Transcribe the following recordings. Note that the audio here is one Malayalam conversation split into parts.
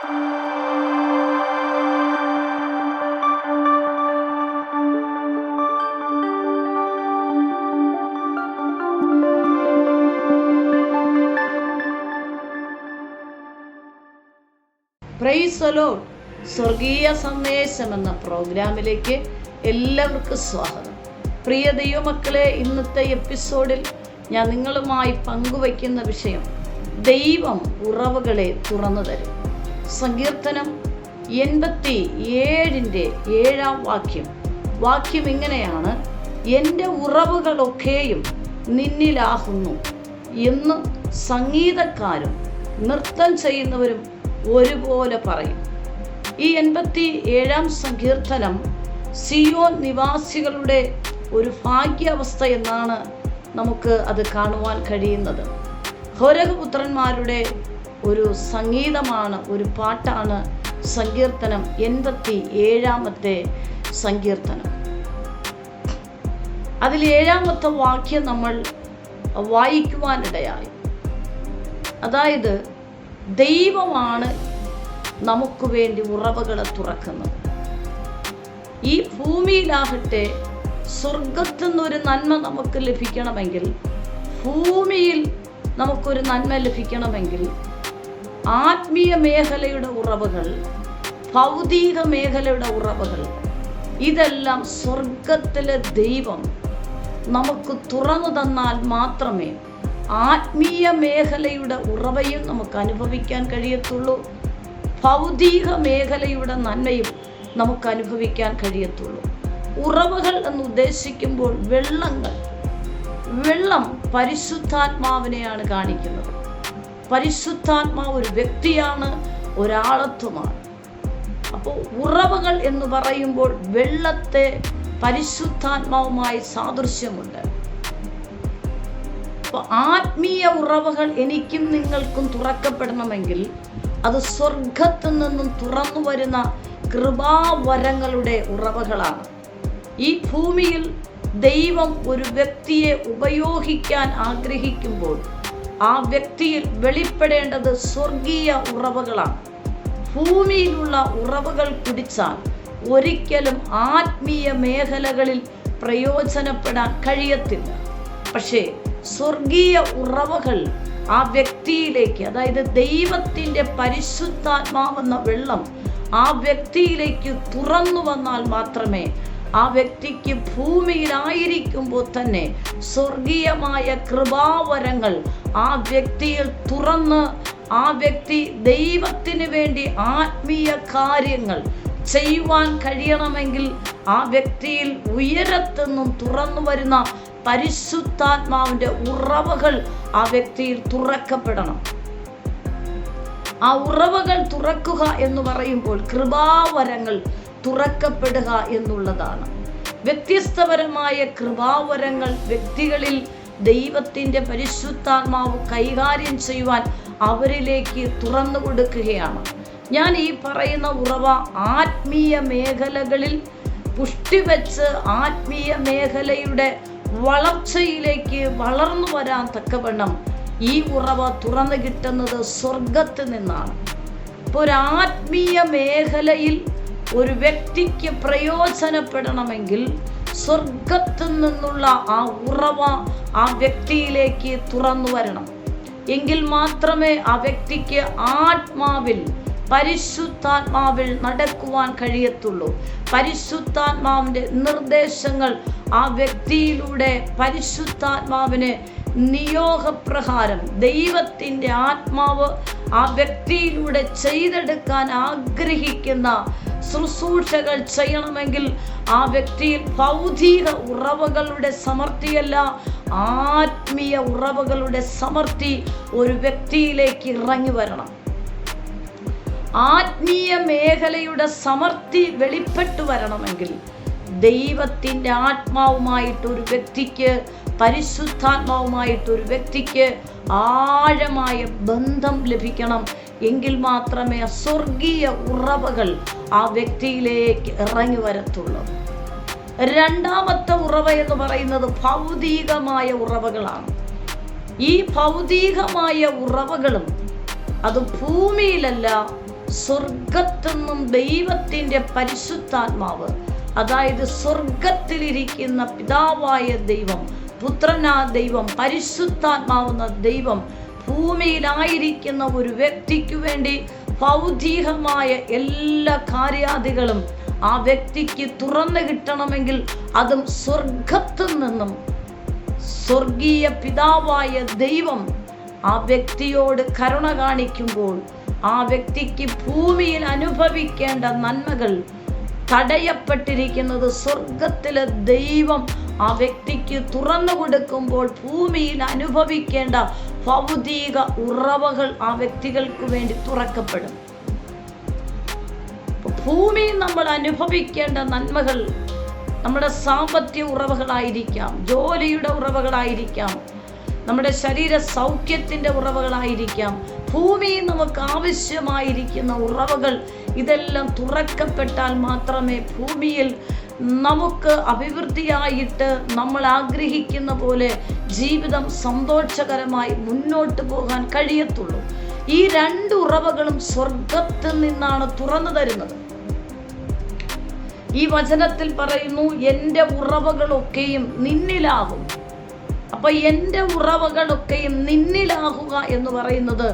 Praise the Lord. സ്വർഗീയ സന്ദേശം എന്ന പ്രോഗ്രാമിലേക്ക് എല്ലാവർക്കും സ്വാഗതം. പ്രിയ ദൈവമക്കളെ, ഇന്നത്തെ എപ്പിസോഡിൽ ഞാൻ നിങ്ങളുമായി പങ്കുവയ്ക്കുന്ന വിഷയം ദൈവം ഉറവുകളെ തുറന്നു തരും. സങ്കീർത്തനം 87:7 വാക്യം ഇങ്ങനെയാണ്: എൻ്റെ ഉറവുകളൊക്കെയും നിന്നിലാകുന്നു എന്ന് സംഗീതക്കാരും നൃത്തം ചെയ്യുന്നവരും ഒരുപോലെ പറയും. ഈ 87 സങ്കീർത്തനം സിയോൻ നിവാസികളുടെ ഒരു ഭാഗ്യാവസ്ഥ എന്നാണ് നമുക്ക് അത് കാണുവാൻ കഴിയുന്നത്. ഹോരഹപുത്രന്മാരുടെ ഒരു സംഗീതമാണ്, ഒരു പാട്ടാണ് സങ്കീർത്തനം 87 സങ്കീർത്തനം. അതിൽ 7 വാക്യം നമ്മൾ വായിക്കുവാനിടയായി. അതായത്, ദൈവമാണ് നമുക്ക് വേണ്ടി ഉറവുകളെ തുറക്കുന്നത്. ഈ ഭൂമിയിലാകട്ടെ, സ്വർഗത്തു നിന്നൊരു നന്മ നമുക്ക് ലഭിക്കണമെങ്കിൽ, ഭൂമിയിൽ നമുക്കൊരു നന്മ ലഭിക്കണമെങ്കിൽ, ആത്മീയ മേഖലയുടെ ഉറവുകൾ, ഭൗതിക മേഖലയുടെ ഉറവുകൾ, ഇതെല്ലാം സ്വർഗത്തിലെ ദൈവം നമുക്ക് തുറന്നു തന്നാൽ മാത്രമേ ആത്മീയ മേഖലയുടെ ഉറവയും നമുക്ക് അനുഭവിക്കാൻ കഴിയത്തുള്ളൂ, ഭൗതിക മേഖലയുടെ നന്മയും നമുക്ക് അനുഭവിക്കാൻ കഴിയത്തുള്ളൂ. ഉറവുകൾ എന്ന് ഉദ്ദേശിക്കുമ്പോൾ വെള്ളം പരിശുദ്ധാത്മാവിനെയാണ് കാണിക്കുന്നത്. പരിശുദ്ധാത്മാവ് ഒരു വ്യക്തിയാണ്, ഒരാളത്വമാണ്. അപ്പോൾ ഉറവുകൾ എന്ന് പറയുമ്പോൾ വെള്ളത്തെ പരിശുദ്ധാത്മാവുമായി സാദൃശ്യമുണ്ട്. അപ്പോൾ ആത്മീയ ഉറവുകൾ എനിക്കും നിങ്ങൾക്കും തുറക്കപ്പെടണമെങ്കിൽ അത് സ്വർഗത്തു നിന്നും തുറന്നു വരുന്ന കൃപാവരങ്ങളുടെ ഉറവുകളാണ്. ഈ ഭൂമിയിൽ ദൈവം ഒരു വ്യക്തിയെ ഉപയോഗിക്കാൻ ആഗ്രഹിക്കുമ്പോൾ ആ വ്യക്തിയിൽ വെളിപ്പെടേണ്ടത് സ്വർഗീയ ഉറവുകളാണ്. ഭൂമിയിലുള്ള ഉറവുകൾ കുടിച്ചാൽ ഒരിക്കലും ആത്മീയ മേഖലകളിൽ പ്രയോജനപ്പെടാൻ കഴിയത്തില്ല. പക്ഷേ സ്വർഗീയ ഉറവുകൾ ആ വ്യക്തിയിലേക്ക്, അതായത് ദൈവത്തിൻ്റെ പരിശുദ്ധാത്മാവെന്ന വെള്ളം ആ വ്യക്തിയിലേക്ക് തുറന്നു വന്നാൽ മാത്രമേ ആ വ്യക്തിക്ക് ഭൂമിയിലായിരിക്കുമ്പോൾ തന്നെ സ്വർഗീയമായ കൃപാവരങ്ങൾ ആ വ്യക്തിയിൽ തുറന്ന് ആ വ്യക്തി ദൈവത്തിന് വേണ്ടി ആത്മീയ കാര്യങ്ങൾ ചെയ്യുവാൻ കഴിയണമെങ്കിൽ ആ വ്യക്തിയിൽ ഉയരത്തുനിന്നും തുറന്നു വരുന്ന പരിശുദ്ധാത്മാവിൻ്റെ ഉറവുകൾ ആ വ്യക്തിയിൽ തുറക്കപ്പെടണം. ആ ഉറവുകൾ തുറക്കുക എന്ന് പറയുമ്പോൾ കൃപാവരങ്ങൾ തുറക്കപ്പെടുക എന്നുള്ളതാണ്. വ്യത്യസ്തപരമായ കൃപാവരങ്ങൾ വ്യക്തികളിൽ ദൈവത്തിൻ്റെ പരിശുദ്ധാത്മാവ് കൈകാര്യം ചെയ്യുവാൻ അവരിലേക്ക് തുറന്നു കൊടുക്കുകയാണ്. ഞാൻ ഈ പറയുന്ന ഉറവ ആത്മീയ മേഖലകളിൽ പുഷ്ടിവെച്ച് ആത്മീയ മേഖലയുടെ വളർച്ചയിലേക്ക് വളർന്നു വരാൻ തക്കവണ്ണം ഈ ഉറവ തുറന്നു കിട്ടുന്നത് സ്വർഗത്ത് നിന്നാണ്. ഇപ്പോൾ ഒരു ആത്മീയ മേഖലയിൽ ഒരു വ്യക്തിക്ക് പ്രയോജനപ്പെടണമെങ്കിൽ സ്വർഗത്തു നിന്നുള്ള ആ ഉറവ ആ വ്യക്തിയിലേക്ക് തുറന്നു വരണം. എങ്കിൽ മാത്രമേ ആ വ്യക്തിക്ക് ആത്മാവിൽ, പരിശുദ്ധാത്മാവിൽ നടക്കുവാൻ കഴിയത്തുള്ളൂ. പരിശുദ്ധാത്മാവിൻ്റെ നിർദ്ദേശങ്ങൾ ആ വ്യക്തിയിലൂടെ പരിശുദ്ധാത്മാവിന് നിയോഗപ്രകാരം ദൈവത്തിൻ്റെ ആത്മാവ് ആ വ്യക്തിയിലൂടെ ചെയ്തെടുക്കാൻ ആഗ്രഹിക്കുന്ന ശുശ്രൂഷകൾ ചെയ്യണമെങ്കിൽ ആ വ്യക്തിയിൽ ഭൗതിക ഉറവുകളുടെ സമൃദ്ധിയല്ല, ആത്മീയ ഉറവുകളുടെ സമൃദ്ധി ഒരു വ്യക്തിയിലേക്ക് ഇറങ്ങി വരണം. ആത്മീയ മേഖലയുടെ സമൃദ്ധി വെളിപ്പെട്ടു വരണമെങ്കിൽ ദൈവത്തിൻ്റെ ആത്മാവുമായിട്ടൊരു വ്യക്തിക്ക്, പരിശുദ്ധാത്മാവുമായിട്ടൊരു വ്യക്തിക്ക് ആഴമായ ബന്ധം ലഭിക്കണം. എങ്കിൽ മാത്രമേ സ്വർഗീയ ഉറവുകൾ ആ വ്യക്തിയിലേക്ക് ഇറങ്ങി വരത്തുള്ളൂ. രണ്ടാമത്തെ ഉറവ എന്ന് പറയുന്നത് ഭൗതികമായ ഉറവുകളാണ്. ഈ ഭൗതികമായ ഉറവുകളും അത് ഭൂമിയിലല്ല, സ്വർഗത്തിൽ നിന്നും ദൈവത്തിൻ്റെ പരിശുദ്ധാത്മാവ്, അതായത് സ്വർഗത്തിലിരിക്കുന്ന പിതാവായ ദൈവം, പുത്രനായ ദൈവം, പരിശുദ്ധാത്മാവുന്ന ദൈവം ഭൂമിയിലായിരിക്കുന്ന ഒരു വ്യക്തിക്ക് വേണ്ടി ഭൗതികമായ എല്ലാ കാര്യാദികളും ആ വ്യക്തിക്ക് തുറന്നു കിട്ടണമെങ്കിൽ അതും സ്വർഗത്തിൽ നിന്നും സ്വർഗീയ പിതാവായ ദൈവം ആ വ്യക്തിയോട് കരുണ കാണിക്കുമ്പോൾ ആ വ്യക്തിക്ക് ഭൂമിയിൽ അനുഭവിക്കേണ്ട നന്മകൾ തടയപ്പെട്ടിരിക്കുന്നത് സ്വർഗത്തിലെ ദൈവം ആ വ്യക്തിക്ക് തുറന്നു കൊടുക്കുമ്പോൾ ഭൂമിയിൽ അനുഭവിക്കേണ്ട ഭൗതിക ഉറവകൾ ആ വ്യക്തികൾക്ക് വേണ്ടി തുറക്കപ്പെടും. ഭൂമിയിൽ നമ്മൾ അനുഭവിക്കേണ്ട നന്മകൾ നമ്മുടെ സാമ്പത്തിക ഉറവകളായിരിക്കാം, ജോലിയുടെ ഉറവകളായിരിക്കാം, നമ്മുടെ ശരീര സൗഖ്യത്തിൻ്റെ ഉറവകളായിരിക്കാം, ഭൂമിയിൽ നമുക്ക് ആവശ്യമായിരിക്കുന്ന ഉറവകൾ, ഇതെല്ലാം തുറക്കപ്പെട്ടാൽ മാത്രമേ ഭൂമിയിൽ നമുക്ക് അഭിവൃദ്ധിയായിട്ട് നമ്മൾ ആഗ്രഹിക്കുന്ന പോലെ ജീവിതം സന്തോഷകരമായി മുന്നോട്ട് പോകാൻ കഴിയത്തുള്ളൂ. ഈ രണ്ട് ഉറവകളും സ്വർഗത്തിൽ നിന്നാണ് തുറന്നു തരുന്നത്. ഈ വചനത്തിൽ പറയുന്നു, എൻ്റെ ഉറവകളൊക്കെയും നിന്നിലാകും. അപ്പൊ എൻ്റെ ഉറവകളൊക്കെയും നിന്നിലാകുക എന്ന് പറയുന്നത്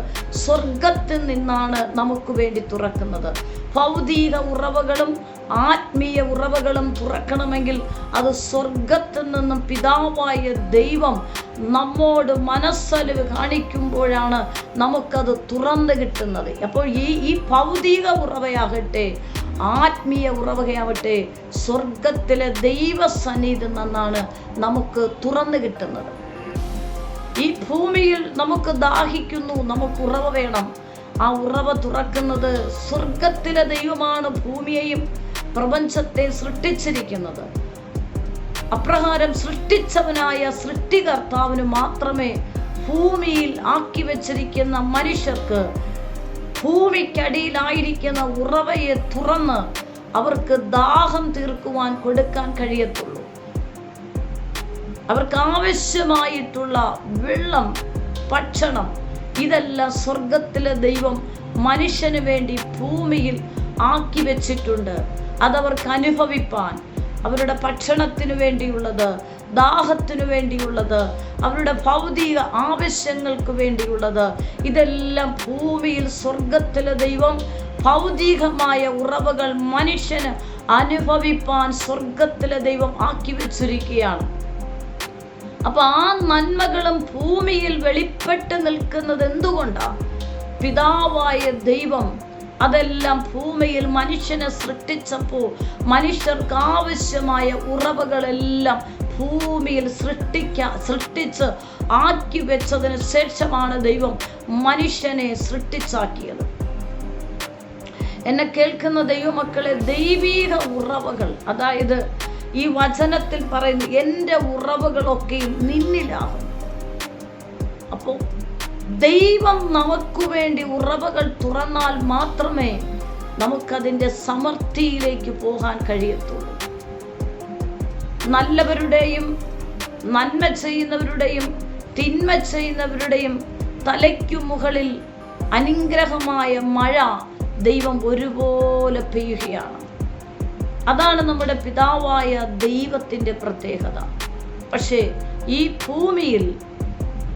സ്വർഗത്തിൽ നിന്നാണ് നമുക്ക് വേണ്ടി തുറക്കുന്നത്. ഭൗതിക ഉറവകളും ആത്മീയ ഉറവകളും തുറക്കണമെങ്കിൽ അത് സ്വർഗത്തിൽ നിന്നും പിതാവായ ദൈവം നമ്മോട് മനസ്സലിവ് കാണിക്കുമ്പോഴാണ് നമുക്കത് തുറന്നു കിട്ടുന്നത്. അപ്പോൾ ഈ ഭൗതിക ഉറവയാകട്ടെ ആത്മീയ ഉറവയാവട്ടെ സ്വർഗത്തിലെ ദൈവസന്നിധിയിൽ നിന്നാണ് നമുക്ക് തുറന്നു കിട്ടുന്നത്. ഈ ഭൂമിയിൽ നമുക്ക് ദാഹിക്കുന്നു, നമുക്ക് ഉറവ വേണം. ആ ഉറവ തുറക്കുന്നത് സ്വർഗത്തിലെ ദൈവമാണ് ഭൂമിയെയും പ്രപഞ്ചത്തെ സൃഷ്ടിച്ചിരിക്കുന്നത്. അപ്രകാരം സൃഷ്ടിച്ചവനായ സൃഷ്ടികർത്താവിന് മാത്രമേ ഭൂമിയിൽ ആക്കി വെച്ചിരിക്കുന്ന മനുഷ്യർക്ക് ഭൂമിക്കടിയിലായിരിക്കുന്ന ഉറവയെ തുറന്ന് അവർക്ക് ദാഹം തീർക്കുവാൻ കൊടുക്കാൻ കഴിയത്തുള്ളൂ. അവർക്ക് ആവശ്യമായിട്ടുള്ള വെള്ളം, ഭക്ഷണം, ഇതെല്ലാം സ്വർഗത്തിലെ ദൈവം മനുഷ്യന് വേണ്ടി ഭൂമിയിൽ ആക്കി വെച്ചിട്ടുണ്ട്. അതവർക്ക് അനുഭവിപ്പാൻ, അവരുടെ ഭക്ഷണത്തിനു വേണ്ടിയുള്ളത്, ദാഹത്തിനു വേണ്ടിയുള്ളത്, അവരുടെ ഭൗതിക ആവശ്യങ്ങൾക്ക് വേണ്ടിയുള്ളത്, ഇതെല്ലാം ഭൂമിയിൽ സ്വർഗത്തിലെ ദൈവം ഭൗതികമായ ഉറവകൾ മനുഷ്യന് അനുഭവിപ്പാൻ സ്വർഗത്തിലെ ദൈവം ആക്കി വെച്ചിരിക്കുകയാണ്. അപ്പൊ ആ നന്മകളും ഭൂമിയിൽ വെളിപ്പെട്ട് നിൽക്കുന്നത് എന്തുകൊണ്ടാണ്? പിതാവായ ദൈവം അതെല്ലാം ഭൂമിയിൽ മനുഷ്യനെ സൃഷ്ടിച്ചപ്പോൾ മനുഷ്യർക്ക് ആവശ്യമായ ഉറവകളെല്ലാം ഭൂമിയിൽ സൃഷ്ടിച്ച് ആക്കി വെച്ചതിന് ശേഷമാണ് ദൈവം മനുഷ്യനെ സൃഷ്ടിച്ചാക്കിയത്. എന്നെ കേൾക്കുന്ന ദൈവമക്കളെ, ദൈവീക ഉറവകൾ, അതായത് ഈ വചനത്തിൽ പറയുന്നു, എൻ്റെ ഉറവകളൊക്കെയും നിന്നിലാകും. അപ്പോൾ ദൈവം നമുക്ക് വേണ്ടി ഉറവകൾ തുറന്നാൽ മാത്രമേ നമുക്കതിൻ്റെ സമൃദ്ധിയിലേക്ക് പോകാൻ കഴിയത്തുള്ളൂ. നല്ലവരുടെയും നന്മ ചെയ്യുന്നവരുടെയും തിന്മ ചെയ്യുന്നവരുടെയും തലയ്ക്കു മുകളിൽ അനുഗ്രഹമായ മഴ ദൈവം ഒരുപോലെ പെയ്യുകയാണ്. അതാണ് നമ്മുടെ പിതാവായ ദൈവത്തിൻ്റെ പ്രത്യേകത. പക്ഷേ ഈ ഭൂമിയിൽ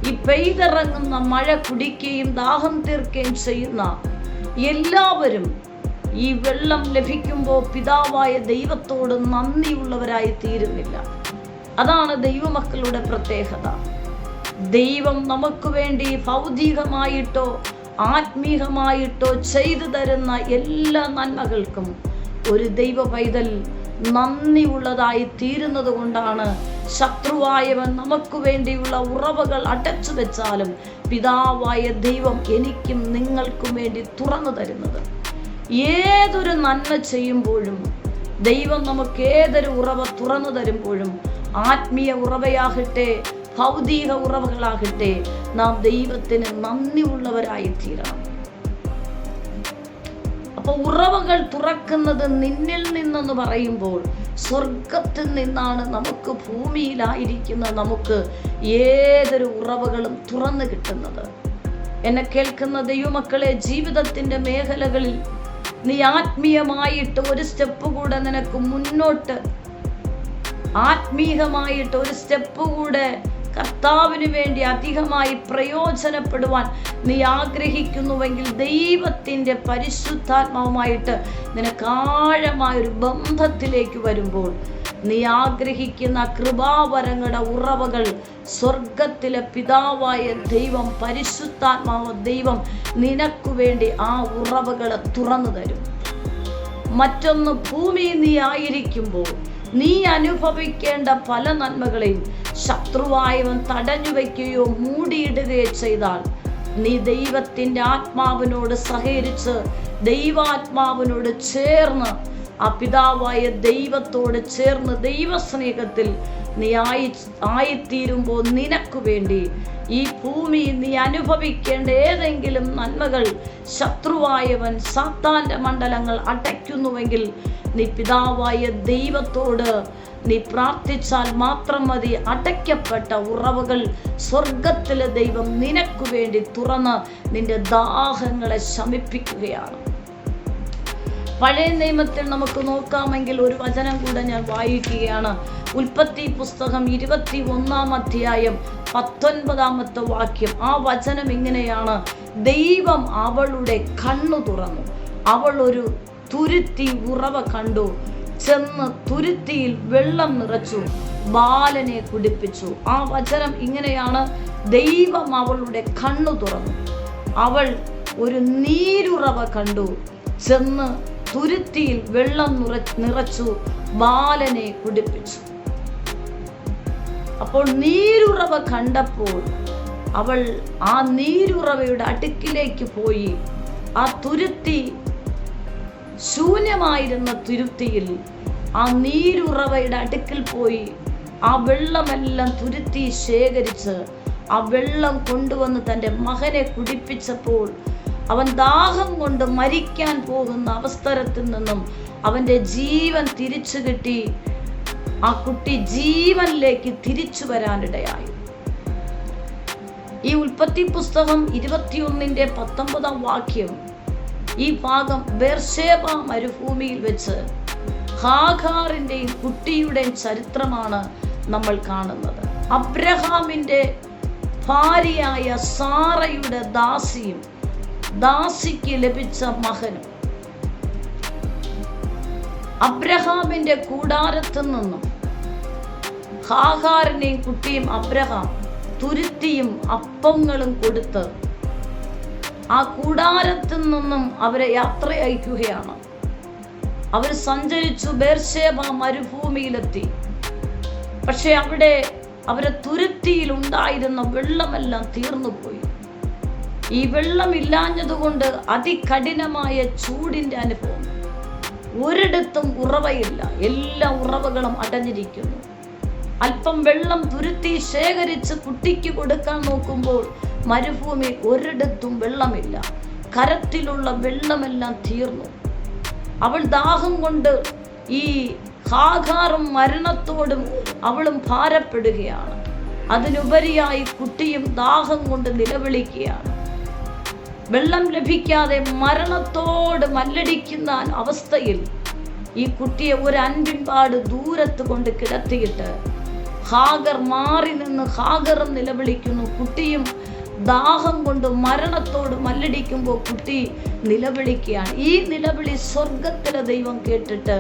ഈ പെയ്തിറങ്ങുന്ന മഴ കുടിക്കുകയും ദാഹം തീർക്കുകയും ചെയ്യുന്ന എല്ലാവരും ഈ വെള്ളം ലഭിക്കുമ്പോൾ പിതാവായ ദൈവത്തോട് നന്ദിയുള്ളവരായി തീരുന്നില്ല. അതാണ് ദൈവമക്കളുടെ പ്രത്യേകത. ദൈവം നമുക്ക് വേണ്ടി ഭൗതികമായിട്ടോ ആത്മീകമായിട്ടോ ചെയ്തു തരുന്ന എല്ലാ നന്മകൾക്കും ഒരു ദൈവ പൈതൽ നന്ദിയുള്ളതായി തീരുന്നത് കൊണ്ടാണ് ശത്രുവായവൻ നമുക്ക് വേണ്ടിയുള്ള ഉറവകൾ അടച്ചു വെച്ചാലും പിതാവായ ദൈവം എനിക്കും നിങ്ങൾക്കും വേണ്ടി തുറന്നു തരുന്നത്. ഏതൊരു നന്മ ചെയ്യുമ്പോഴും ദൈവം നമുക്ക് ഏതൊരു ഉറവ തുറന്നു തരുമ്പോഴും ആത്മീയ ഉറവയാകട്ടെ ഭൗതിക ഉറവകളാകട്ടെ നാം ദൈവത്തിന് നന്ദിയുള്ളവരായി തീരണം. അപ്പോൾ ഉറവകൾ തുറക്കുന്നത് നിന്നിൽ നിന്നെന്ന് പറയുമ്പോൾ സ്വർഗത്തിൽ നിന്നാണ് നമുക്ക് ഭൂമിയിലായിരിക്കുന്ന നമുക്ക് ഏതൊരു ഉറവകളും തുറന്നു കിട്ടുന്നത്. എന്നെ കേൾക്കുന്ന ദൈവമക്കളെ, ജീവിതത്തിന്റെ മേഖലകളിൽ നീ ആത്മീയമായിട്ട് ഒരു സ്റ്റെപ്പ് കൂടെ നിനക്ക് മുന്നോട്ട്, ആത്മീയമായിട്ട് ഒരു സ്റ്റെപ്പ് കൂടെ കർത്താവിന് വേണ്ടി അധികമായി പ്രയോജനപ്പെടുവാൻ നീ ആഗ്രഹിക്കുന്നുവെങ്കിൽ ദൈവത്തിൻ്റെ പരിശുദ്ധാത്മാവുമായിട്ട് നിനക്ക് ആഴമായൊരു ബന്ധത്തിലേക്ക് വരുമ്പോൾ നീ ആഗ്രഹിക്കുന്ന കൃപാവരങ്ങളുടെ ഉറവകൾ സ്വർഗത്തിലെ പിതാവായ ദൈവം, പരിശുദ്ധാത്മാവ് ദൈവം നിനക്ക് വേണ്ടി ആ ഉറവകളെ തുറന്നു തരും. മറ്റൊന്ന്, ഭൂമിയിൽ നീ ആയിരിക്കുമ്പോൾ നീ അനുഭവിക്കേണ്ട പല നന്മകളെയും ശത്രുവായവൻ തടഞ്ഞു വയ്ക്കുകയോ മൂടിയിടുകയോ ചെയ്താൽ നീ ദൈവത്തിൻ്റെ ആത്മാവിനോട് സഹകരിച്ച്, ദൈവാത്മാവിനോട് ചേർന്ന്, ആ പിതാവായ ദൈവത്തോട് ചേർന്ന് ദൈവസ്നേഹത്തിൽ നീ ആയിത്തീരുമ്പോൾ നിനക്ക് വേണ്ടി ഈ ഭൂമിയിൽ നീ അനുഭവിക്കേണ്ട ഏതെങ്കിലും നന്മകൾ ശത്രുവായവൻ, സാത്താന്റെ മണ്ഡലങ്ങൾ അടയ്ക്കുന്നുവെങ്കിൽ നീ പിതാവായ ദൈവത്തോട് നീ പ്രാർത്ഥിച്ചാൽ മാത്രം മതി. അടയ്ക്കപ്പെട്ട ഉറവുകൾ സ്വർഗത്തിലെ ദൈവം നിനക്ക് വേണ്ടി തുറന്ന് നിന്റെ ദാഹങ്ങളെ ശമിപ്പിക്കുകയാണ്. പഴയ നിയമത്തിൽ നമുക്ക് നോക്കാമെങ്കിൽ ഒരു വചനം കൂടെ ഞാൻ വായിക്കുകയാണ്. ഉൽപ്പത്തി പുസ്തകം 21 അധ്യായം 19 വാക്യം. ആ വചനം ഇങ്ങനെയാണ്: ദൈവം അവളുടെ കണ്ണു തുറന്നു, അവൾ ഒരു തുരുത്തി ഉറവ കണ്ടു, ചെന്ന് തുരുത്തിയിൽ വെള്ളം നിറച്ചു, ബാലനെ കുടിപ്പിച്ചു. ആ വചനം ഇങ്ങനെയാണ്: ദൈവം അവളുടെ കണ്ണു തുറന്നു, അവൾ ഒരു നീരുറവ കണ്ടു, ചെന്ന് തുരുത്തിയിൽ വെള്ളം നിറച്ചു, ബാലനെ കുടിപ്പിച്ചു. അപ്പോൾ നീരുറവ കണ്ടപ്പോൾ അവൾ ആ നീരുറവയുടെ അടുക്കിലേക്ക് പോയി. ആ തുരുത്തി, ശൂന്യമായിരുന്ന തുരുത്തിയിൽ ആ നീരുറവയുടെ അടുക്കിൽ പോയി ആ വെള്ളമെല്ലാം തുരുത്തി ശേഖരിച്ച് ആ വെള്ളം കൊണ്ടുവന്ന് തൻ്റെ മകനെ കുടിപ്പിച്ചപ്പോൾ അവൻ ദാഹം കൊണ്ട് മരിക്കാൻ പോകുന്ന അവസരത്തിൽ നിന്നും അവൻ്റെ ജീവൻ തിരിച്ചു കിട്ടി. ആ കുട്ടി ജീവനിലേക്ക് തിരിച്ചു വരാനിടയായി. ഈ ഉൽപ്പത്തി പുസ്തകം 21:19 വാക്യം, ഈ ഭാഗം ബേർശേബ മരുഭൂമിയിൽ വെച്ച് ഹാഗാറിൻ്റെയും കുട്ടിയുടെയും ചരിത്രമാണ് നമ്മൾ കാണുന്നത്. അബ്രഹാമിൻ്റെ ഭാര്യയായ സാറയുടെ ദാസിക്ക് ലഭിച്ച മകനും, അബ്രഹാമിൻ്റെ കൂടാരത്തിൽ നിന്നും ഹാഗാറിനെയും കുട്ടിയും അബ്രഹാം തുരുത്തിയും അപ്പങ്ങളും കൊടുത്ത് ആ കൂടാരത്തിൽ നിന്നും അവരെ യാത്ര അയക്കുകയാണ്. അവർ സഞ്ചരിച്ചു, ബേർശേബ മരുഭൂമിയിലെത്തി. പക്ഷെ അവിടെ അവരെ തുരുത്തിയിൽ ഉണ്ടായിരുന്ന വെള്ളമെല്ലാം തീർന്നുപോയി. ഈ വെള്ളമില്ലാഞ്ഞതുകൊണ്ട് അതികഠിനമായ ചൂടിൻ്റെ അനുഭവം. ഒരിടത്തും ഉറവയില്ല, എല്ലാ ഉറവകളും അടഞ്ഞിരിക്കുന്നു. അല്പം വെള്ളം തുരുത്തി ശേഖരിച്ച് കുട്ടിക്ക് കൊടുക്കാൻ നോക്കുമ്പോൾ മരുഭൂമിയിൽ ഒരിടത്തും വെള്ളമില്ല. കരത്തിലുള്ള വെള്ളമെല്ലാം തീർന്നു. അവൾ ദാഹം കൊണ്ട്, ഈ ഹാഗാറും മരണത്തോടും അവളും ഭാരപ്പെടുകയാണ്. അതിനുപരിയായി കുട്ടിയും ദാഹം കൊണ്ട് നിലവിളിക്കുകയാണ്. വെള്ളം ലഭിക്കാതെ മരണത്തോട് മല്ലടിക്കുന്ന അവസ്ഥയിൽ ഈ കുട്ടിയെ ഒരു അൻപിൻപാട് ദൂരത്ത് കൊണ്ട് കിടത്തിയിട്ട് ഹാഗർ മാറി നിന്ന് ഹാഗറും നിലവിളിക്കുന്നു. കുട്ടിയും ദാഹം കൊണ്ട് മരണത്തോട് മല്ലടിക്കുമ്പോൾ കുട്ടി നിലവിളിക്കുകയാണ്. ഈ നിലവിളി സ്വർഗത്തിലെ ദൈവം കേട്ടിട്ട്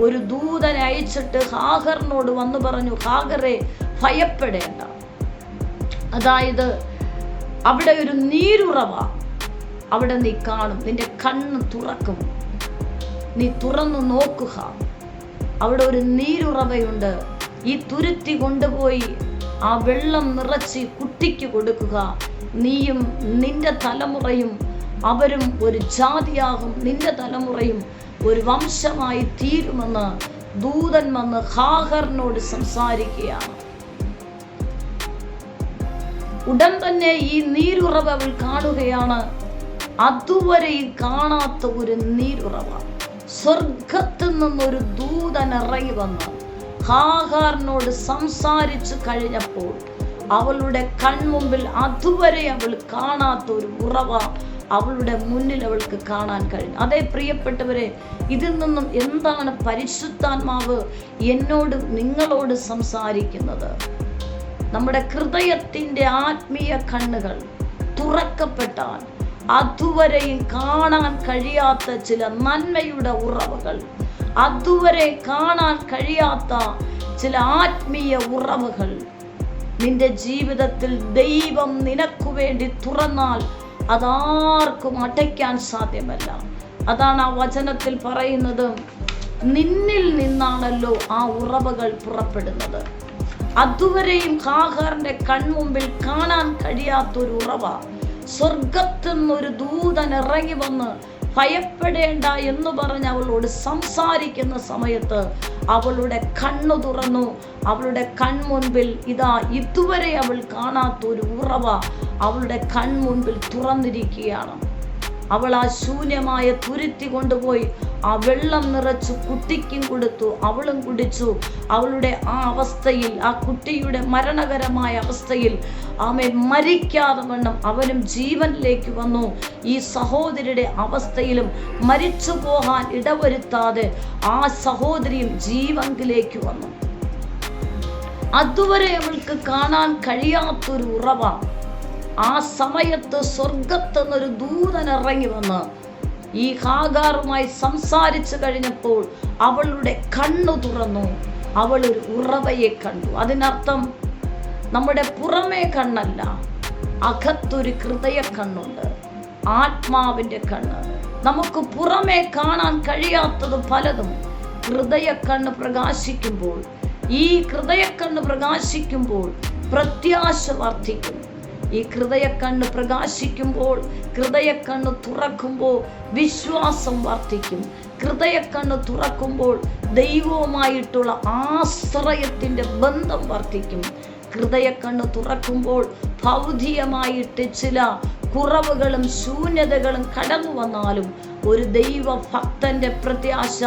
ഒരു ദൂതനെ അയച്ചിട്ട് ഹാഗറിനോട് വന്നു പറഞ്ഞു, ഹാഗറെ ഭയപ്പെടേണ്ട. അതായത് അവിടെ ഒരു നീരുറവ അവിടെ നീ കാണും, നിന്റെ കണ്ണ് തുറക്കും, നീ തുറന്നു നോക്കുക. അവിടെ ഒരു നീരുറവയുണ്ട്. ഈ തുരുത്തി കൊണ്ടുപോയി ആ വെള്ളം നിറച്ച് കുട്ടിക്ക് കൊടുക്കുക. നീയും നിന്റെ തലമുറയും അവരും ഒരു ജാതിയാകും, നിന്റെ തലമുറയും ഒരു വംശമായി തീരുമെന്ന് ദൂതൻ വന്ന് ഹാഗറിനോട് സംസാരിക്കുകയാണ്. ഉടൻ തന്നെ ഈ നീരുറവ അവൾ കാണുകയാണ്. അതുവരെയും കാണാത്ത ഒരു നീരുറവ. സ്വർഗത്തിൽ നിന്നൊരു ദൂതൻ ഇറങ്ങി വന്ന് ഹാഗാറിനോട് സംസാരിച്ചു കഴിഞ്ഞപ്പോൾ അവളുടെ കൺമുമ്പിൽ അതുവരെ അവൾ കാണാത്ത ഒരു ഉറവ അവളുടെ മുന്നിൽ അവൾക്ക് കാണാൻ കഴിഞ്ഞു. അതേ പ്രിയപ്പെട്ടവരെ, ഇതിൽ നിന്നും എന്താണ് പരിശുദ്ധാത്മാവ് എന്നോട് നിങ്ങളോട് സംസാരിക്കുന്നത്? നമ്മുടെ ഹൃദയത്തിൻ്റെ ആത്മീയ കണ്ണുകൾ തുറക്കപ്പെട്ടാൽ അതുവരെയും കാണാൻ കഴിയാത്ത ചില നന്മയുടെ ഉറവുകൾ, അതുവരെ കാണാൻ കഴിയാത്ത ചില ആത്മീയ ഉറവുകൾ നിന്റെ ജീവിതത്തിൽ ദൈവം നിനക്ക് വേണ്ടി തുറന്നാൽ അതാർക്കും അടയ്ക്കാൻ സാധ്യമല്ല. അതാണ് ആ വചനത്തിൽ പറയുന്നത്, നിന്നിൽ നിന്നാണല്ലോ ആ ഉറവുകൾ പുറപ്പെടുന്നത്. അതുവരെയും ഹാഗാറിന്റെ കൺമുമ്പിൽ കാണാൻ കഴിയാത്തൊരു ഉറവ സ്വർഗത്തിൽ നിന്നൊരു ദൂതൻ ഇറങ്ങി വന്ന് ഭയപ്പെടേണ്ട എന്ന് പറഞ്ഞ് അവളോട് സംസാരിക്കുന്ന സമയത്ത് അവളുടെ കണ്ണു തുറന്നു. അവളുടെ കൺമുൻപിൽ ഇതാ ഇതുവരെ അവൾ കാണാത്തൊരു ഉറവ അവളുടെ കൺമുൻപിൽ തുറന്നിരിക്കുകയാണ്. അവൾ ആ ശൂന്യമായ തുരുത്തി കൊണ്ടുപോയി ആ വെള്ളം നിറച്ചു കുട്ടിക്കും കൊടുത്തു. അവളും കുടിച്ചു. അവളുടെ ആ അവസ്ഥയിൽ, ആ കുട്ടിയുടെ മരണകരമായ അവസ്ഥയിൽ ആമേൻ മരിക്കാതെ വണ്ണം അവനും ജീവനിലേക്ക് വന്നു. ഈ സഹോദരിയുടെ അവസ്ഥയിലും മരിച്ചു പോകാൻ ഇടവരുത്താതെ ആ സഹോദരിയും ജീവനിലേക്ക് വന്നു. അതുവരെ അവൾക്ക് കാണാൻ കഴിയാത്തൊരു ഉറവ ആ സമയത്ത് സ്വർഗത്തുനിന്നൊരു ദൂതൻ ഇറങ്ങി വന്ന് ഈ ഹാഗാറുമായി സംസാരിച്ചു കഴിഞ്ഞപ്പോൾ അവളുടെ കണ്ണു തുറന്നു. അവൾ ഒരു ഉറവയെ കണ്ടു. അതിനർത്ഥം നമ്മുടെ പുറമേ കണ്ണല്ല, അകത്തൊരു ഹൃദയ കണ്ണുണ്ട്, ആത്മാവിൻ്റെ കണ്ണ്. നമുക്ക് പുറമേ കാണാൻ കഴിയാത്തത് പലതും ഹൃദയ കണ്ണ് പ്രകാശിക്കുമ്പോൾ, ഈ ഹൃദയക്കണ്ണ് പ്രകാശിക്കുമ്പോൾ പ്രത്യാശ വർദ്ധിക്കും. ഈ ഹൃദയക്കണ്ണ് പ്രകാശിക്കുമ്പോൾ, ഹൃദയക്കണ്ണ് തുറക്കുമ്പോൾ വിശ്വാസം വർദ്ധിക്കും. ഹൃദയക്കണ്ണ് തുറക്കുമ്പോൾ ദൈവവുമായിട്ടുള്ള ആശ്രയത്തിൻ്റെ ബന്ധം വർദ്ധിക്കും. ഹൃദയക്കണ്ണ് തുറക്കുമ്പോൾ ഭൗതികമായിട്ട് ചില കുറവുകളും ശൂന്യതകളും കടന്നു വന്നാലും ഒരു ദൈവഭക്തന്റെ പ്രത്യാശ,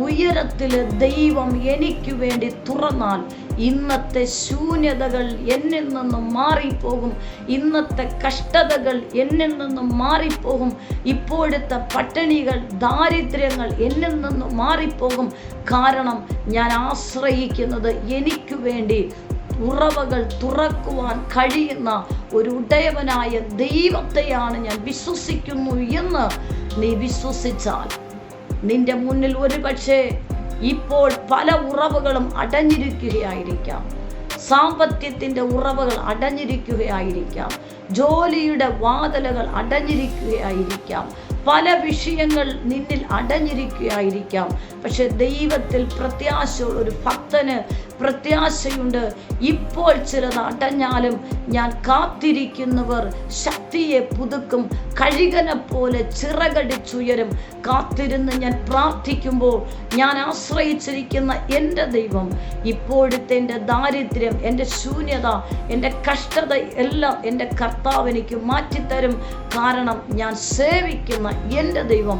ഉയരത്തില് ദൈവം എനിക്ക് വേണ്ടി തുറന്നാൽ ഇന്നത്തെ ശൂന്യതകൾ എന്നിൽ നിന്നും മാറിപ്പോകും. ഇന്നത്തെ കഷ്ടതകൾ എന്നിൽ നിന്നും മാറിപ്പോകും. ഇപ്പോഴത്തെ പട്ടിണികൾ, ദാരിദ്ര്യങ്ങൾ എന്നിൽ നിന്നും മാറിപ്പോകും. കാരണം ഞാൻ ആശ്രയിക്കുന്നത് എനിക്ക് വേണ്ടി ഉറവകൾ തുറക്കുവാൻ കഴിയുന്ന ഒരു ഉടയവനായ ദൈവത്തെയാണ് ഞാൻ വിശ്വസിക്കുന്നു എന്ന് നീ വിശ്വസിച്ചാൽ നിന്റെ മുന്നിൽ ഒരുപക്ഷെ ഇപ്പോൾ പല ഉറവുകളും അടഞ്ഞിരിക്കുകയായിരിക്കാം. സാമ്പത്തികത്തിൻ്റെ ഉറവുകൾ അടഞ്ഞിരിക്കുകയായിരിക്കാം. ജോലിയുടെ വാതിലുകൾ അടഞ്ഞിരിക്കുകയായിരിക്കാം. പല വിഷയങ്ങൾ നിന്നിൽ അടഞ്ഞിരിക്കുകയായിരിക്കാം. പക്ഷെ ദൈവത്തിൽ പ്രത്യാശയുള്ള ഒരു ഭക്തന് പ്രത്യാശയുണ്ട്. ഇപ്പോൾ ചിലത് അടഞ്ഞാലും ഞാൻ കാത്തിരിക്കുന്നവർ ശക്തിയെ പുതുക്കും, കഴുകനെ പോലെ ചിറകടിച്ചുയരും. കാത്തിരുന്ന് ഞാൻ പ്രാർത്ഥിക്കുമ്പോൾ ഞാൻ ആശ്രയിച്ചിരിക്കുന്ന എൻ്റെ ദൈവം ഇപ്പോഴത്തെ എൻ്റെ ദാരിദ്ര്യം, എൻ്റെ ശൂന്യത, എൻ്റെ കഷ്ടത എല്ലാം എൻ്റെ കർത്താവ് എനിക്ക് മാറ്റിത്തരും. കാരണം ഞാൻ സേവിക്കുന്ന എൻ്റെ ദൈവം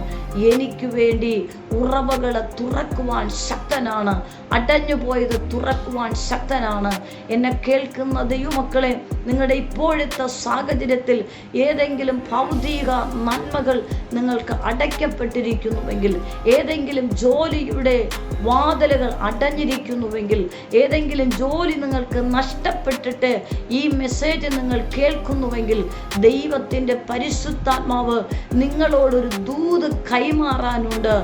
എനിക്ക് വേണ്ടി ഉറവകളെ തുറക്കുവാൻ ശക്തനാണ്. അടഞ്ഞുപോയത് തുറക്കുവാൻ ശക്തനാണ്. എന്നെ കേൾക്കുന്ന ദൈവമക്കളെ, നിങ്ങളുടെ ഇപ്പോഴത്തെ സാഹചര്യത്തിൽ ഏതെങ്കിലും ഭൗതിക നന്മകൾ നിങ്ങൾക്ക് അടയ്ക്കപ്പെട്ടിരിക്കുന്നുവെങ്കിൽ, ഏതെങ്കിലും ജോലിയുടെ വാതിലുകൾ അടഞ്ഞിരിക്കുന്നുവെങ്കിൽ, ഏതെങ്കിലും ജോലി നിങ്ങൾക്ക് നഷ്ടപ്പെട്ടിട്ട് ഈ മെസ്സേജ് നിങ്ങൾ കേൾക്കുന്നുവെങ്കിൽ, ദൈവത്തിൻ്റെ പരിശുദ്ധാത്മാവ് നിങ്ങളോടൊരു ദൂത് കൈമാറാനുണ്ട്.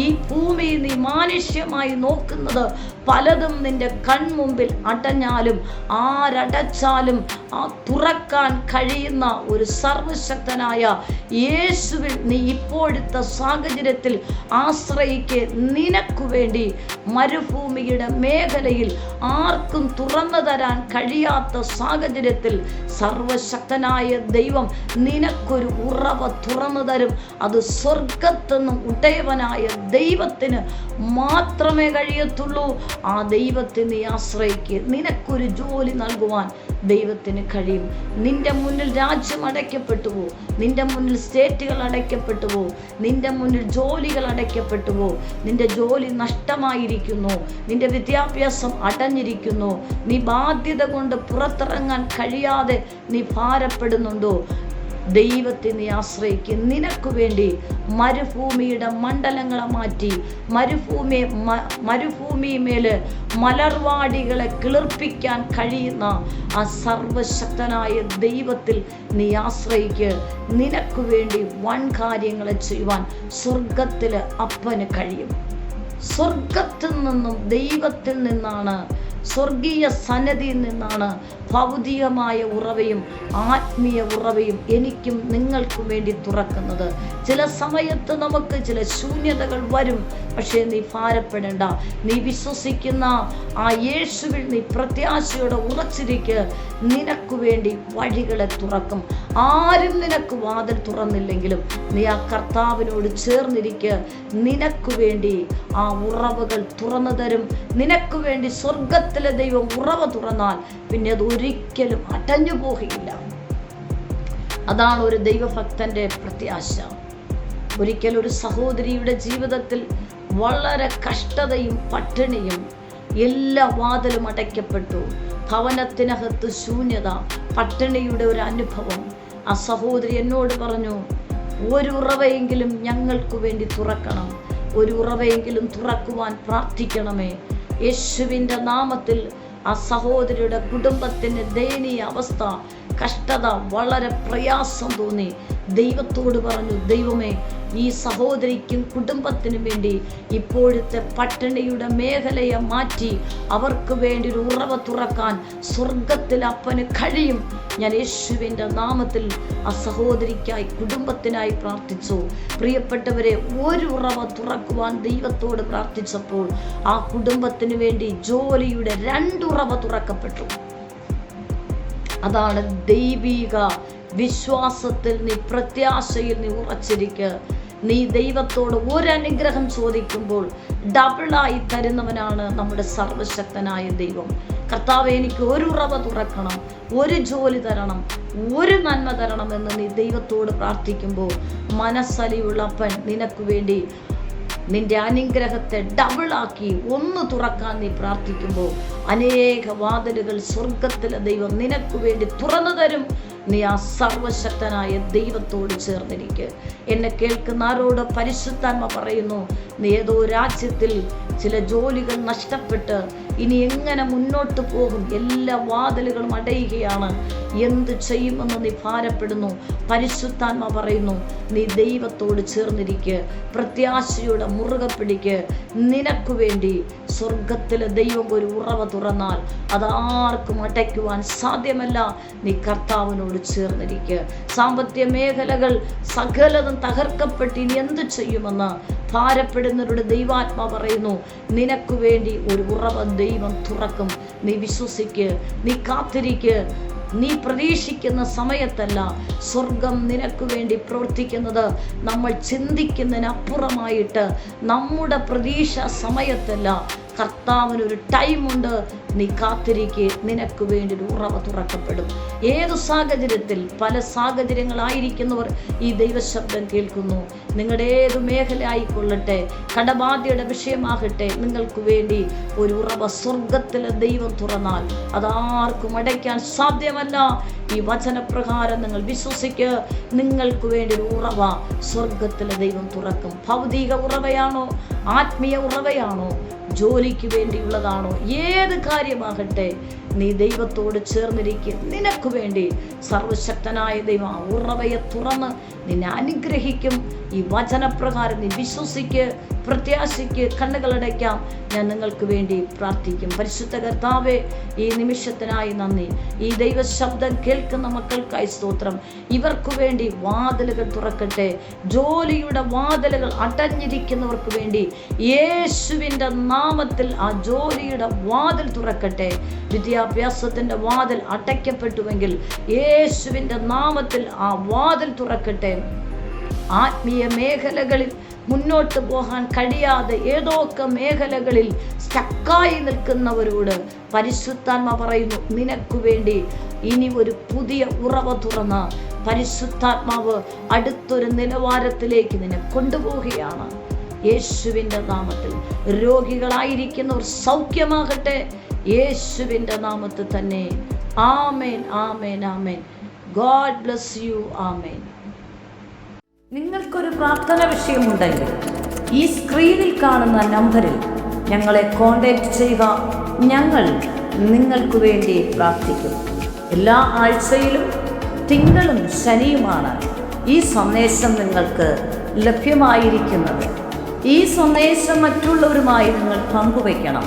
ഈ ഭൂമി നീ മാനുഷ്യമായി നോക്കുന്നത് പലതും നിന്റെ കൺമുമ്പിൽ അടഞ്ഞാലും ആരടച്ചാലും ആ തുറക്കാൻ കഴിയുന്ന ഒരു സർവശക്തനായ യേശുവിൽ നീ ഇപ്പോഴത്തെ സാഹചര്യത്തിൽ ആശ്രയിക്ക്. നിനക്കു വേണ്ടി മരുഭൂമിയുടെ മേഖലയിൽ ആർക്കും തുറന്നു തരാൻ കഴിയാത്ത സാഹചര്യത്തിൽ സർവശക്തനായ ദൈവം നിനക്കൊരു ഉറവ തുറന്നു തരും. അത് സ്വർഗത്തുനിന്നും ഉടയവനായ ദൈവത്തിന് മാത്രമേ കഴിയത്തുള്ളൂ. ആ ദൈവത്തെ നീ ആശ്രയിക്കുക. നിനക്കൊരു ജോലി നൽകുവാൻ ദൈവത്തിന് അപ്പന് കഴിയും. നിന്റെ മുന്നിൽ രാജ്യം അടയ്ക്കപ്പെട്ടുവോ? നിന്റെ മുന്നിൽ സ്റ്റേറ്റുകൾ അടയ്ക്കപ്പെട്ടുവോ? നിന്റെ മുന്നിൽ ജോലികൾ അടയ്ക്കപ്പെട്ടുവോ? നിന്റെ ജോലി നഷ്ടമായിരിക്കുന്നു, നിന്റെ വിദ്യാഭ്യാസം അടഞ്ഞിരിക്കുന്നു, നീ ബാധ്യത കൊണ്ട് പുറത്തിറങ്ങാൻ കഴിയാതെ നീ ഭാരപ്പെടുന്നുണ്ടോ? ദൈവത്തെ നീ ആശ്രയിക്കും. നിനക്ക് വേണ്ടി മരുഭൂമിയുടെ മണ്ഡലങ്ങളെ മാറ്റി മരുഭൂമിമേല് മലർവാടികളെ കിളിർപ്പിക്കാൻ കഴിയുന്ന ആ സർവശക്തനായ ദൈവത്തിൽ നീ ആശ്രയിക്ക്. നിനക്ക് വേണ്ടി വൻ കാര്യങ്ങളെ ചെയ്യുവാൻ സ്വർഗത്തില് അപ്പന് കഴിയും. സ്വർഗത്തിൽ നിന്നും ദൈവത്തിൽ നിന്നാണ്, സ്വർഗീയ സന്നദ്ധിയിൽ നിന്നാണ് ഭൗതികമായ ഉറവയും ആത്മീയ ഉറവയും എനിക്കും നിങ്ങൾക്കും വേണ്ടി തുറക്കുന്നത്. ചില സമയത്ത് നമുക്ക് ചില ശൂന്യതകൾ വരും. പക്ഷേ നീ ഭാരപ്പെടേണ്ട. നീ വിശ്വസിക്കുന്ന ആ യേശുവിൽ നീ പ്രത്യാശയോടെ ഉറച്ചിരിക്ക്. നിനക്ക് വേണ്ടി വഴികളെ തുറക്കും. ആരും നിനക്ക് വാതിൽ തുറന്നില്ലെങ്കിലും നീ ആ കർത്താവിനോട് ചേർന്നിരിക്ക്. നിനക്ക് വേണ്ടി ആ ഉറവുകൾ തുറന്നു തരും. നിനക്ക് വേണ്ടി സ്വർഗത്തിലെ ദൈവം ഉറവ തുറന്നാൽ പിന്നെ അത് ഒരിക്കലും അടഞ്ഞു പോകുകയില്ല. അതാണ് ഒരു ദൈവഭക്തന്റെ പ്രത്യാശ. ഒരിക്കൽ ഒരു സഹോദരിയുടെ ജീവിതത്തിൽ വളരെ കഷ്ടതയും പട്ടിണിയും, എല്ലാ വാതിലും അടയ്ക്കപ്പെട്ടു, ഭവനത്തിനകത്ത് ശൂന്യത, പട്ടിണിയുടെ ഒരു അനുഭവം. ആ സഹോദരി എന്നോട് പറഞ്ഞു, ഒരു ഉറവയെങ്കിലും ഞങ്ങൾക്ക് വേണ്ടി തുറക്കണം, ഒരു ഉറവയെങ്കിലും തുറക്കുവാൻ പ്രാർത്ഥിക്കണമേ. യേശുവിൻ്റെ നാമത്തിൽ ആ സഹോദരിയുടെ കുടുംബത്തിൻ്റെ ദയനീയ അവസ്ഥ, കഷ്ടത, വളരെ പ്രയാസം തോന്നി. ദൈവത്തോട് പറഞ്ഞു, ദൈവമേ, ഈ സഹോദരിക്കും കുടുംബത്തിനും വേണ്ടി ഇപ്പോഴത്തെ പട്ടിണിയുടെ മേഖലയെ മാറ്റി അവർക്ക് വേണ്ടി ഒരു ഉറവ തുറക്കാൻ സ്വർഗത്തിൽ അപ്പന് കഴിയും. ഞാൻ യേശുവിൻ്റെ നാമത്തിൽ ആ സഹോദരിക്കായി കുടുംബത്തിനായി പ്രാർത്ഥിച്ചു. പ്രിയപ്പെട്ടവരെ, ഒരു ഉറവ തുറക്കുവാൻ ദൈവത്തോട് പ്രാർത്ഥിച്ചപ്പോൾ ആ കുടുംബത്തിന് വേണ്ടി ജോലിയുടെ 2 ഉറവ തുറക്കപ്പെട്ടു. അതാണ് ദൈവിക വിശ്വാസത്തിൽ നീ, പ്രത്യാശയിൽ നീ ഉറച്ചിരിക്കുക. നീ ദൈവത്തോട് ഒരു അനുഗ്രഹം ചോദിക്കുമ്പോൾ ഡബിളായി തരുന്നവനാണ് നമ്മുടെ സർവശക്തനായ ദൈവം. കർത്താവേ, എനിക്ക് ഒരു ഉറവ തുറക്കണം, ഒരു ജോലി തരണം, ഒരു നന്മ തരണം എന്ന് നീ ദൈവത്തോട് പ്രാർത്ഥിക്കുമ്പോൾ മനസ്സലിയുള്ള അപ്പൻ നിനക്ക് വേണ്ടി നിന്റെ അനുഗ്രഹത്തെ ഡബിളാക്കി ഒന്ന് തുറക്കാൻ നീ പ്രാർത്ഥിക്കുമ്പോൾ അനേക വാതിലുകൾ സ്വർഗത്തിലെ ദൈവം നിനക്ക് വേണ്ടി തുറന്നു തരും. നീ ആ സർവശക്തനായ ദൈവത്തോട് ചേർന്നിരിക്കുക. എന്നെ കേൾക്കുന്ന ആരോട് പരിശുദ്ധാത്മ പറയുന്നു, നീ ഏതോ രാജ്യത്തിൽ ചില ജോലികൾ നഷ്ടപ്പെട്ട് ഇനി എങ്ങനെ മുന്നോട്ട് പോകും, എല്ലാ വാതിലുകളും അടയുകയാണ്, എന്ത് ചെയ്യുമെന്ന് നീ ഭാരപ്പെടുന്നു. പരിശുദ്ധാത്മ പറയുന്നു, നീ ദൈവത്തോട് ചേർന്നിരിക്കുക, പ്രത്യാശയോടെ മുറുകെ പിടിക്ക്. നിനക്ക് വേണ്ടി സ്വർഗത്തിലെ ദൈവം ഒരു ഉറവ തുറന്നാൽ അതാർക്കും അടയ്ക്കുവാൻ സാധ്യമല്ല. നീ കർത്താവിനോട് ചേർന്നിരിക്കുക. സാമ്പത്തിക മേഖലകൾ സകലതും തകർക്കപ്പെട്ട് ഇനി എന്ത് ചെയ്യുമെന്ന് ഭാരപ്പെടുന്നവരുടെ ദൈവാത്മാ പറയുന്നു, നിനക്ക് വേണ്ടി ഒരു ഉറവ ദൈവം തുറക്കും. നീ വിശ്വസിക്ക്, നീ കാത്തിരിക്ക്. നീ പ്രതീക്ഷിക്കുന്ന സമയത്തല്ല സ്വർഗം നിനക്ക് വേണ്ടി പ്രവർത്തിക്കുന്നത്. നമ്മൾ ചിന്തിക്കുന്നതിനപ്പുറമായിട്ട് നമ്മുടെ പ്രതീക്ഷ സമയത്തല്ല. കർത്താവിനൊരു ടൈമുണ്ട്. നീ കാത്തിരിക്കെ, നിനക്ക് വേണ്ടി ഒരു ഉറവ തുറക്കപ്പെടും. ഏതു സാഹചര്യത്തിൽ, പല സാഹചര്യങ്ങളായിരിക്കുന്നവർ ഈ ദൈവശബ്ദം കേൾക്കുന്നു. നിങ്ങളുടെ ഏതു മേഖല ആയിക്കൊള്ളട്ടെ, കടബാധ്യയുടെ വിഷയമാകട്ടെ, നിങ്ങൾക്ക് വേണ്ടി ഒരു ഉറവ സ്വർഗത്തിലെ ദൈവം തുറന്നാൽ അതാർക്കും അടയ്ക്കാൻ സാധ്യമല്ല. ഈ വചനപ്രകാരം നിങ്ങൾ വിശ്വസിക്കുക. നിങ്ങൾക്ക് വേണ്ടി ഒരു ഉറവ സ്വർഗത്തിലെ ദൈവം തുറക്കും. ഭൗതിക ഉറവയാണോ, ആത്മീയ ഉറവയാണോ, ജോലിക്ക് വേണ്ടിയുള്ളതാണോ, ഏത് കാര്യമാകട്ടെ, നീ ദൈവത്തോട് ചേർന്നിരിക്കുക. നിനക്ക് വേണ്ടി സർവശക്തനായ ദൈവം ഉറവയെ തുറന്ന് നിന്നെ അനുഗ്രഹിക്കും. ഈ വചനപ്രകാരം നീ വിശ്വസിക്ക്, പ്രത്യാശിക്ക്. കണ്ണുകളടയ്ക്കാം. ഞാൻ നിങ്ങൾക്ക് വേണ്ടി പ്രാർത്ഥിക്കും. പരിശുദ്ധ കർത്താവേ, ഈ നിമിഷത്തിനായി നന്ദി. ഈ ദൈവശബ്ദം കേൾക്കുന്ന മക്കൾക്കായി സ്തോത്രം. ഇവർക്ക് വേണ്ടി വാതിലുകൾ തുറക്കട്ടെ. ജോലിയുടെ വാതിലുകൾ അടഞ്ഞിരിക്കുന്നവർക്ക് വേണ്ടി യേശുവിൻ്റെ നാമത്തിൽ ആ ജോലിയുടെ വാതിൽ തുറക്കട്ടെ. വിദ്യാഭ്യാസത്തിൻ്റെ വാതിൽ അടയ്ക്കപ്പെട്ടുവെങ്കിൽ യേശുവിൻ്റെ നാമത്തിൽ ആ വാതിൽ തുറക്കട്ടെ. ആത്മീയ മേഖലകളിൽ മുന്നോട്ട് പോകാൻ കഴിയാതെ ഏതൊക്കെ മേഖലകളിൽ സ്റ്റക്കായി നിൽക്കുന്നവരോട് പരിശുദ്ധാത്മ പറയുന്നു, നിനക്ക് വേണ്ടി ഇനി ഒരു പുതിയ ഉറവ തുറന്ന് പരിശുദ്ധാത്മാവ് അടുത്തൊരു നിലവാരത്തിലേക്ക് നിന്നെ കൊണ്ടുപോവുകയാണ്. യേശുവിൻ്റെ നാമത്തിൽ രോഗികളായിരിക്കുന്നവർ സൗഖ്യമാകട്ടെ, യേശുവിൻ്റെ നാമത്തിൽ തന്നെ. ആമേൻ, ആമേൻ, ആമേൻ. God bless you. ആമേൻ. നിങ്ങൾക്കൊരു പ്രാർത്ഥന വിഷയമുണ്ടെങ്കിൽ ഈ സ്ക്രീനിൽ കാണുന്ന നമ്പറിൽ ഞങ്ങളെ കോൺടാക്റ്റ് ചെയ്യുക. ഞങ്ങൾ നിങ്ങൾക്ക് വേണ്ടി പ്രാർത്ഥിക്കും. എല്ലാ ആഴ്ചയിലും തിങ്കളും ശനിയുമാണ് ഈ സന്ദേശം നിങ്ങൾക്ക് ലഭ്യമായിരിക്കുന്നത്. ഈ സന്ദേശം മറ്റുള്ളവരുമായി നിങ്ങൾ പങ്കുവയ്ക്കണം.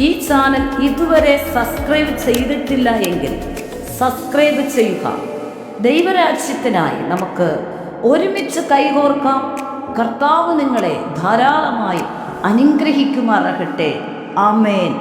ഈ ചാനൽ ഇതുവരെ സബ്സ്ക്രൈബ് ചെയ്തിട്ടില്ല എങ്കിൽ സബ്സ്ക്രൈബ് ചെയ്യുക. ദൈവരാജ്യത്തിനായി നമുക്ക് ഒരുമിച്ച് കൈകോർക്കാം. കർത്താവ് നിങ്ങളെ ധാരാളമായി അനുഗ്രഹിക്കുമാറാകട്ടെ. ആമേൻ.